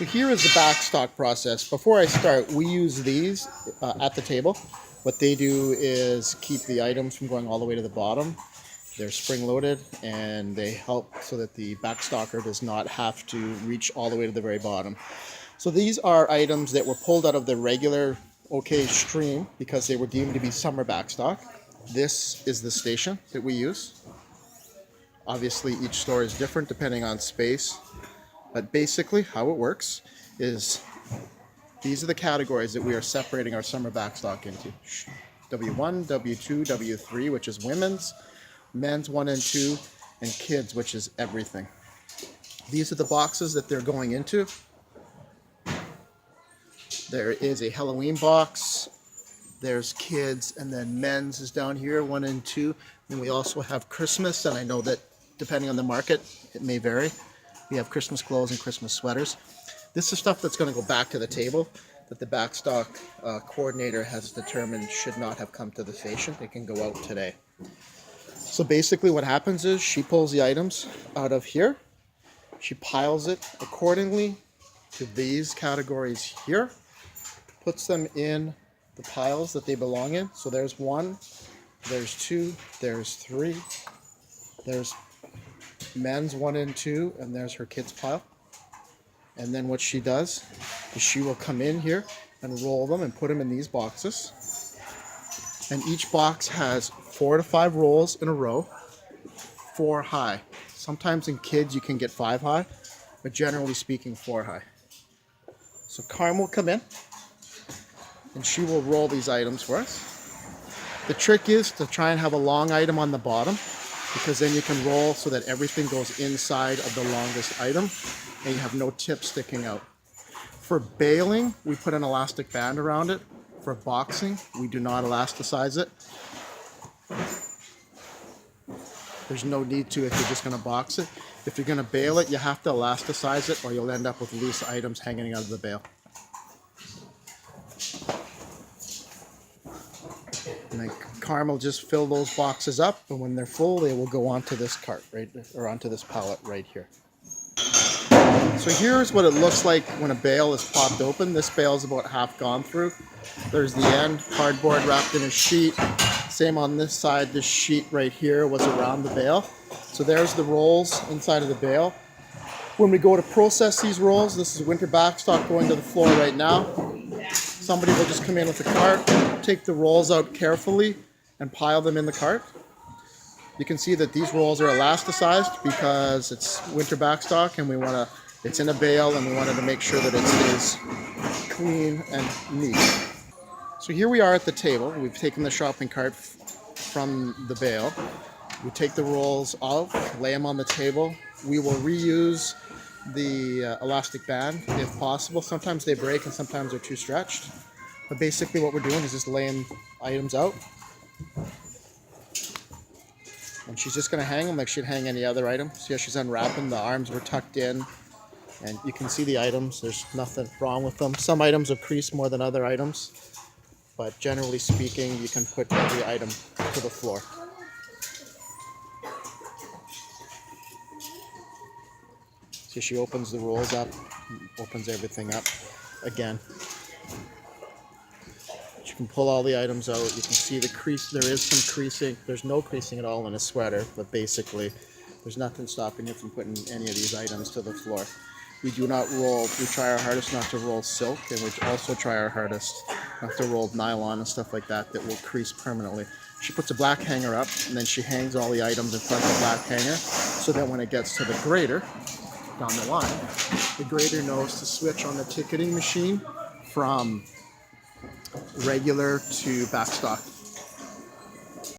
So here is the backstock process. Before I start, we use these at the table. What they do is keep the items from going all the way to the bottom. They're spring loaded and they help so that the backstocker does not have to reach all the way to the very bottom. So these are items that were pulled out of the regular OK stream because they were deemed to be summer backstock. This is the station that we use. Obviously each store is different depending on space, but basically how it works is these are the categories that we are separating our summer backstock into. W1, W2, W3, which is women's, men's 1 and 2, and kids, which is everything. These are the boxes that they're going into. There is a Halloween box, there's kids, and then men's is down here, 1 and 2. And we also have Christmas, and I know that depending on the market, it may vary. We have Christmas clothes and Christmas sweaters. This is stuff that's going to go back to the table that the backstock coordinator has determined should not have come to the station. They can go out today. So basically what happens is she pulls the items out of here. She piles it accordingly to these categories here, puts them in the piles that they belong in. So there's 1, there's 2, there's 3, there's men's 1 and 2, and there's her kids pile. And then what she does is she will come in here and roll them and put them in these boxes. And each box has 4 to 5 rolls in a row, 4 high. Sometimes in kids you can get 5 high, but generally speaking 4 high. So Carm will come in and she will roll these items for us. The trick is to try and have a long item on the bottom, because then you can roll so that everything goes inside of the longest item and you have no tip sticking out. For baling, we put an elastic band around it. For boxing, we do not elasticize it. There's no need to if you're just going to box it. If you're going to bale it, you have to elasticize it or you'll end up with loose items hanging out of the bale. And then Carm will just fill those boxes up, and when they're full, they will go onto this cart, right, or onto this pallet right here. So here's what it looks like when a bale is popped open. This bale is about half gone through. There's the end, cardboard wrapped in a sheet. Same on this side, this sheet right here was around the bale. So there's the rolls inside of the bale. When we go to process these rolls, this is winter backstock going to the floor right now. Somebody will just come in with a cart, take the rolls out carefully, and pile them in the cart. You can see that these rolls are elasticized because it's winter backstock and it's in a bale and we wanted to make sure that it stays clean and neat. So here we are at the table. We've taken the shopping cart from the bale. We take the rolls off, lay them on the table. We will reuse the elastic band if possible. Sometimes they break and sometimes they're too stretched. But basically what we're doing is just laying items out. And she's just going to hang them like she'd hang any other item. See how she's unwrapping? The arms were tucked in. And you can see the items. There's nothing wrong with them. Some items have creased more than other items. But generally speaking, you can put every item to the floor. See, she opens the rolls up, opens everything up again. You can pull all the items out. You can see the crease. There is some creasing. There's no creasing at all in a sweater, but basically there's nothing stopping you from putting any of these items to the floor. We do not roll. We try our hardest not to roll silk, and we also try our hardest not to roll nylon and stuff like that will crease permanently. She puts a black hanger up, and then she hangs all the items in front of the black hanger, so that when it gets to the grader down the line, the grader knows to switch on the ticketing machine from regular to backstock.